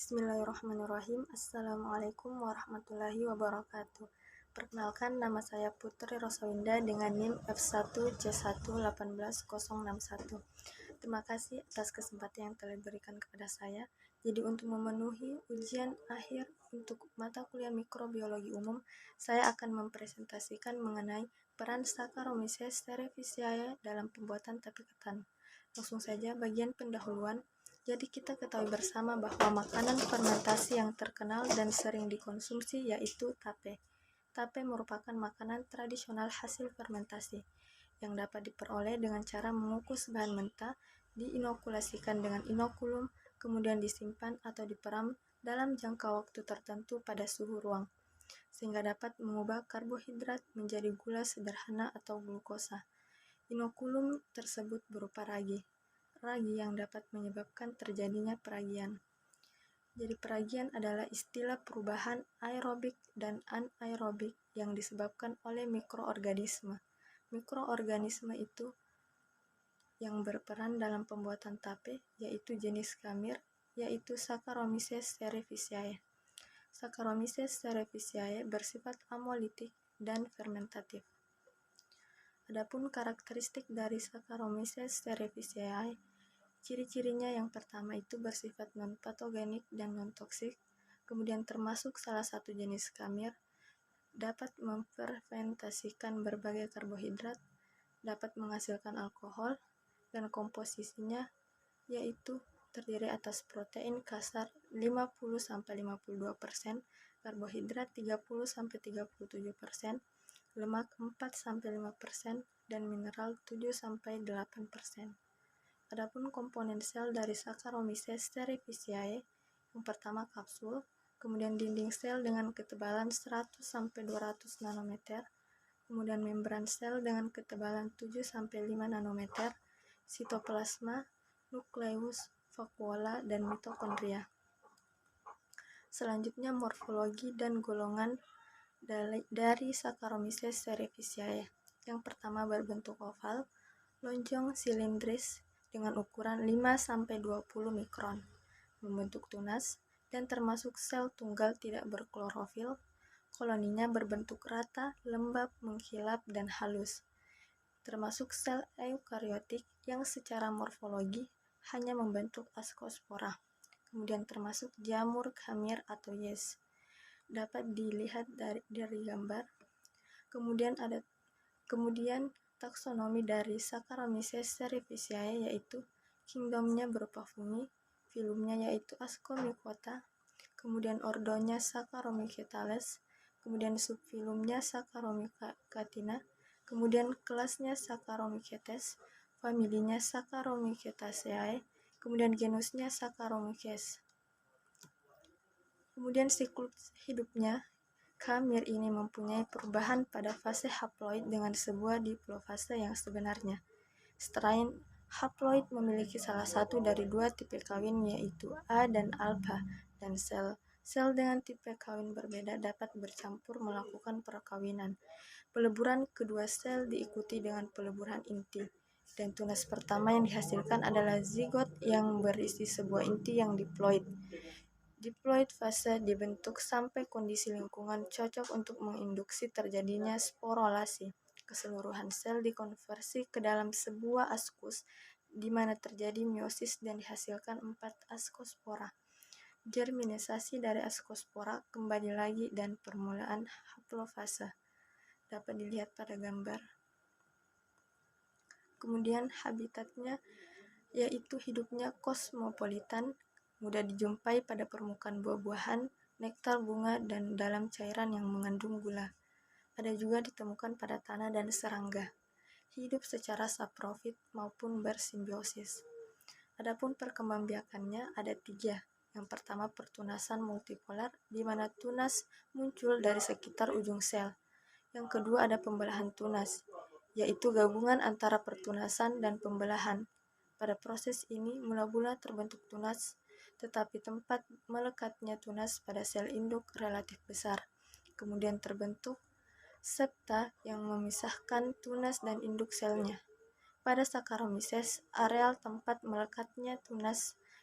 Bismillahirrahmanirrahim. Assalamualaikum warahmatullahi wabarakatuh. Perkenalkan, nama saya Putri Rosawinda dengan NIM F1C1181061. Terima kasih atas kesempatan yang telah diberikan kepada saya. Jadi untuk memenuhi ujian akhir untuk mata kuliah mikrobiologi umum, saya akan mempresentasikan mengenai peran Saccharomyces cerevisiae dalam pembuatan tape ketan. Langsung saja bagian pendahuluan. Jadi kita ketahui bersama bahwa makanan fermentasi yang terkenal dan sering dikonsumsi yaitu tape. Tape merupakan makanan tradisional hasil fermentasi yang dapat diperoleh dengan cara mengukus bahan mentah, diinokulasikan dengan inokulum, kemudian disimpan atau diperam dalam jangka waktu tertentu pada suhu ruang, sehingga dapat mengubah karbohidrat menjadi gula sederhana atau glukosa. Inokulum tersebut berupa ragi yang dapat menyebabkan terjadinya peragian. Jadi peragian adalah istilah perubahan aerobik dan anaerobik yang disebabkan oleh mikroorganisme. Mikroorganisme itu yang berperan dalam pembuatan tape, yaitu jenis kamir, yaitu Saccharomyces cerevisiae. Saccharomyces cerevisiae bersifat amolitik dan fermentatif. Adapun karakteristik dari Saccharomyces cerevisiae, ciri-cirinya yang pertama itu bersifat non-patogenik dan non-toksik, kemudian termasuk salah satu jenis kamir, dapat memfermentasikan berbagai karbohidrat, dapat menghasilkan alkohol, dan komposisinya yaitu terdiri atas protein kasar 50-52%, karbohidrat 30-37%, lemak 4-5%, dan mineral 7-8%. Adapun komponen sel dari Saccharomyces cerevisiae, yang pertama kapsul, kemudian dinding sel dengan ketebalan 100-200 nanometer, kemudian membran sel dengan ketebalan 7-5 nanometer, sitoplasma, nukleus, vakuola, dan mitokondria. Selanjutnya morfologi dan golongan dari Saccharomyces cerevisiae. Yang pertama berbentuk oval, lonjong silindris dengan ukuran 5-20 mikron, membentuk tunas, dan termasuk sel tunggal tidak berklorofil. Koloninya berbentuk rata, lembab, mengkilap, dan halus, termasuk sel eukariotik yang secara morfologi hanya membentuk askospora. Kemudian termasuk jamur kamir atau yeast, dapat dilihat dari gambar. Kemudian taksonomi dari Saccharomyces cerevisiae yaitu kingdomnya berupa fungi, filumnya yaitu Ascomycota, kemudian ordonya Saccharomycetales, kemudian subfilumnya Saccharomycatina, kemudian kelasnya Saccharomycetes, familinya Saccharomycetaceae, kemudian genusnya Saccharomyces. Kemudian siklus hidupnya, kamir ini mempunyai perubahan pada fase haploid dengan sebuah diplofase yang sebenarnya. Strain haploid memiliki salah satu dari dua tipe kawin yaitu A dan alpha, dan sel dengan tipe kawin berbeda dapat bercampur melakukan perkawinan. Peleburan kedua sel diikuti dengan peleburan inti, dan tunas pertama yang dihasilkan adalah zigot yang berisi sebuah inti yang diploid. Diploid fase dibentuk sampai kondisi lingkungan cocok untuk menginduksi terjadinya sporulasi. Keseluruhan sel dikonversi ke dalam sebuah askus, di mana terjadi meiosis dan dihasilkan 4 askospora. Germinisasi dari askospora kembali lagi dan permulaan haplofase. Dapat dilihat pada gambar. Kemudian habitatnya yaitu hidupnya kosmopolitan, mudah dijumpai pada permukaan buah-buahan, nektar bunga, dan dalam cairan yang mengandung gula. Ada juga ditemukan pada tanah dan serangga. Hidup secara saprofit maupun bersimbiosis. Adapun perkembangbiakannya ada 3. Yang pertama pertunasan multipolar, di mana tunas muncul dari sekitar ujung sel. Yang kedua ada pembelahan tunas, yaitu gabungan antara pertunasan dan pembelahan. Pada proses ini mula-mula terbentuk tunas, tetapi tempat melekatnya tunas pada sel induk relatif besar. Kemudian terbentuk septa yang memisahkan tunas dan induk selnya. Pada Saccharomyces, areal tempat melekatnya tunas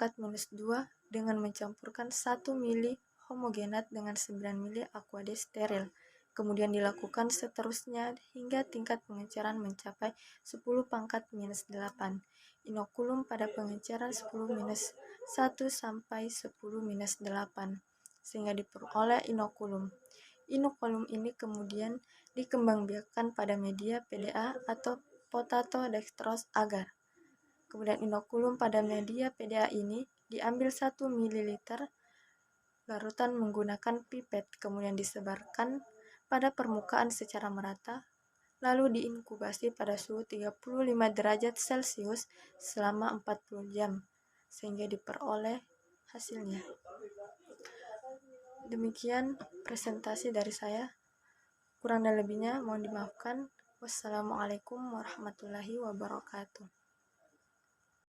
pangkat minus 2 dengan mencampurkan 1 mili homogenat dengan 9 mili aquade steril. Kemudian dilakukan seterusnya hingga tingkat pengenceran mencapai 10 pangkat minus 8. Inokulum pada pengenceran 10 minus 1 sampai 10 minus 8 sehingga diperoleh inokulum. Inokulum ini kemudian dikembangbiakkan pada media PDA atau potato dextrose agar. Kemudian inokulum pada media PDA ini diambil 1 ml larutan menggunakan pipet, kemudian disebarkan pada permukaan secara merata, lalu diinkubasi pada suhu 35 derajat Celcius selama 40 jam, sehingga diperoleh hasilnya. Demikian presentasi dari saya. Kurang dan lebihnya mohon dimaafkan. Wassalamualaikum warahmatullahi wabarakatuh.